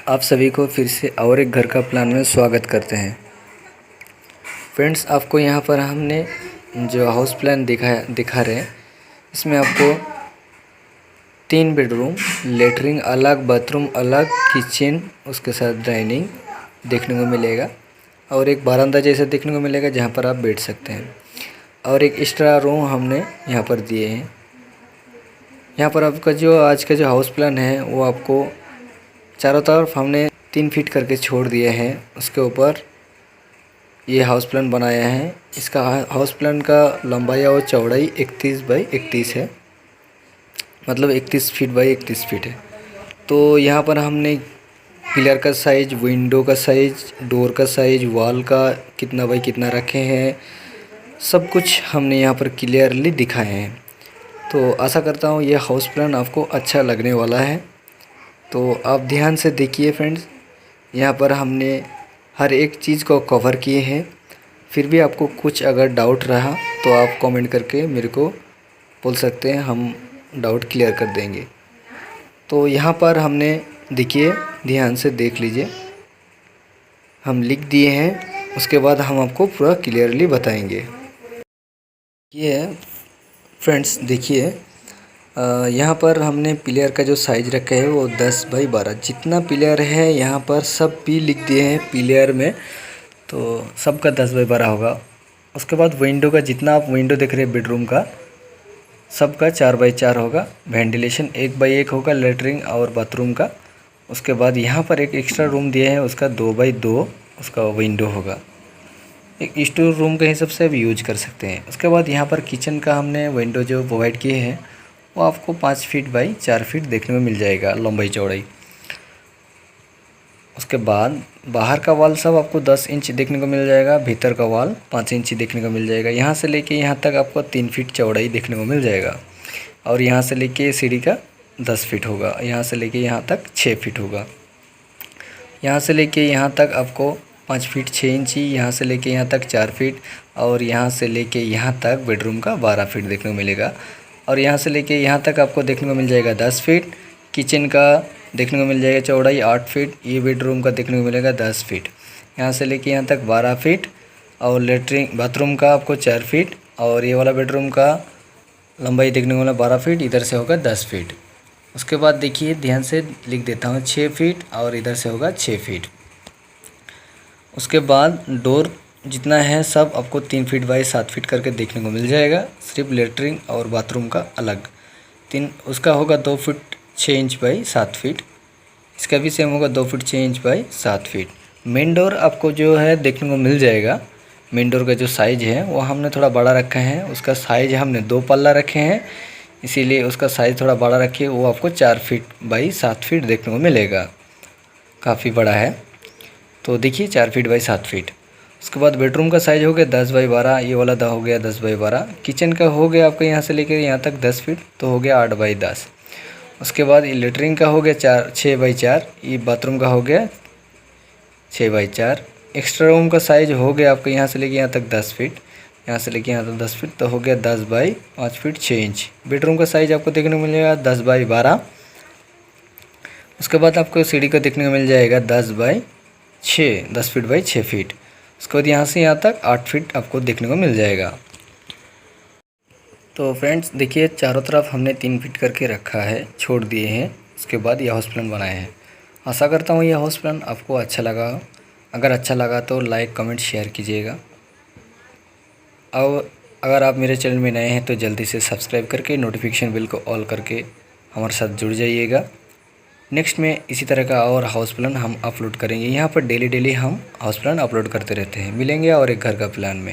आप सभी को फिर से और एक घर का प्लान में स्वागत करते हैं। फ्रेंड्स, आपको यहाँ पर हमने जो हाउस प्लान दिखा रहे हैं, इसमें आपको 3 बेडरूम, लेटरिन अलग, बाथरूम अलग, किचन उसके साथ डाइनिंग देखने को मिलेगा और एक बरामदा जैसा देखने को मिलेगा जहाँ पर आप बैठ सकते हैं और एक एक्स्ट्रा रूम हमने यहाँ पर दिए हैं। यहाँ पर आपका जो आज का जो हाउस प्लान है वो आपको चारों तरफ हमने 3 फीट करके छोड़ दिए हैं। उसके ऊपर ये हाउस प्लान बनाया है। इसका हाउस प्लान का लंबाई और चौड़ाई 31 बाई 31 है, मतलब 31 फीट बाई 31 फीट है। तो यहाँ पर हमने पिलर का साइज, विंडो का साइज, डोर का साइज, वॉल का कितना बाई कितना रखे हैं, सब कुछ हमने यहाँ पर क्लियरली दिखाए हैं। तो आशा करता हूँ ये हाउस प्लान आपको अच्छा लगने वाला है। तो आप ध्यान से देखिए फ्रेंड्स, यहाँ पर हमने हर एक चीज़ को कवर किए हैं। फिर भी आपको कुछ अगर डाउट रहा तो आप कमेंट करके मेरे को बोल सकते हैं, हम डाउट क्लियर कर देंगे। तो यहाँ पर हमने देखिए, ध्यान से देख लीजिए, हम लिख दिए हैं। उसके बाद हम आपको पूरा क्लियरली बताएंगे। ये है फ्रेंड्स, देखिए यहाँ पर हमने पिलर का जो साइज़ रखा है वो 10 बाई 12 जितना पिलर है यहाँ पर सब भी लिख दिए हैं पिलर में, तो सबका 10 बाई 12 होगा। उसके बाद विंडो का जितना आप विंडो देख रहे हैं बेडरूम का, सबका 4 बाई 4 होगा। वेंटिलेशन 1 बाई 1 होगा लेटरिन और बाथरूम का। उसके बाद यहाँ पर एक एक्स्ट्रा रूम दिया है, उसका 2 बाई 2 उसका विंडो होगा। एक स्टोर रूम के हिसाब से भी यूज कर सकते हैं। उसके बाद यहाँ पर किचन का हमने विंडो जो प्रोवाइड किए हैं वो आपको 5 फीट बाई 4 फीट देखने में मिल जाएगा लंबाई चौड़ाई। उसके बाद बाहर का वॉल सब आपको 10 इंच देखने को मिल जाएगा, भीतर का वॉल 5 इंच देखने को मिल जाएगा। यहाँ से लेके यहाँ तक आपको 3 फीट चौड़ाई देखने को मिल जाएगा और यहाँ से लेके सीढ़ी का 10 फीट होगा। यहाँ से लेके यहाँ तक 6 फीट होगा। यहाँ से लेके यहाँ तक आपको 5 फीट 6 इंची, यहाँ से लेके यहाँ तक 4 फीट और यहाँ से लेके यहाँ तक बेडरूम का 12 फीट देखने को मिलेगा। और यहाँ से लेके यहाँ तक आपको देखने को मिल जाएगा 10 फीट। किचन का देखने को मिल जाएगा चौड़ाई 8 फीट। ये बेडरूम का देखने को मिलेगा 10 फीट। यहाँ से लेके यहाँ तक 12 फीट और लेटरिन बाथरूम का आपको 4 फीट और ये वाला बेडरूम का लंबाई देखने को मिला 12 फीट, इधर से होगा 10 फीट। उसके बाद देखिए, ध्यान से लिख देता हूँ 6 फीट और इधर से होगा 6 फीट। उसके बाद डोर जितना है सब आपको 3 फीट बाई 7 फीट करके देखने को मिल जाएगा। सिर्फ लेटरिन और बाथरूम का अलग उसका होगा 2 फीट 6 इंच बाई 7 फीट। इसका भी सेम होगा 2 feet 6 inch by 7 feet. Main door आपको जो है देखने को मिल जाएगा। मेन डोर का जो साइज़ है वो हमने थोड़ा बड़ा रखा है। उसका साइज़ हमने 2 पल्ला रखे हैं, इसीलिए उसका साइज़ थोड़ा बड़ा रखिए। वो आपको 4 फीट बाई 7 फीट देखने को मिलेगा, काफ़ी बड़ा है। तो देखिए 4 फीट बाई 7 फीट। उसके बाद बेडरूम का साइज़ हो गया 10 बाई 12, ये वाला हो गया 10 बाई 12। किचन का हो गया आपका यहाँ से लेकर यहाँ तक 10 फीट, तो हो गया 8 बाई 10। उसके बाद लेटरिन का हो गया 6 बाई 4, ये बाथरूम का हो गया 6 बाई 4। एक्स्ट्रा रूम का साइज़ हो गया आपका यहाँ से लेके यहाँ तक 10 फीट, यहाँ से लेके यहाँ तक 10 फीट, तो हो गया 10 बाई 5 फीट 6 इंच। बेडरूम का साइज़ आपको देखने को मिलेगा 10 बाई 12। उसके बाद आपको सीढ़ी का देखने को मिल जाएगा 10 फीट बाई 6 फीट। उसके बाद यहाँ से यहाँ तक 8 फीट आपको देखने को मिल जाएगा। तो फ्रेंड्स देखिए, चारों तरफ हमने 3 फीट करके रखा है, छोड़ दिए हैं। उसके बाद यह हाउस प्लान बनाए हैं। आशा करता हूँ यह हाउस प्लान आपको अच्छा लगा। अगर अच्छा लगा तो लाइक कमेंट शेयर कीजिएगा और अगर आप मेरे चैनल में नए हैं तो जल्दी से सब्सक्राइब करके नोटिफिकेशन बिल को ऑल करके हमारे साथ जुड़ जाइएगा। नेक्स्ट में इसी तरह का और हाउस प्लान हम अपलोड करेंगे। यहाँ पर डेली हम हाउस प्लान अपलोड करते रहते हैं। मिलेंगे और एक घर का प्लान में।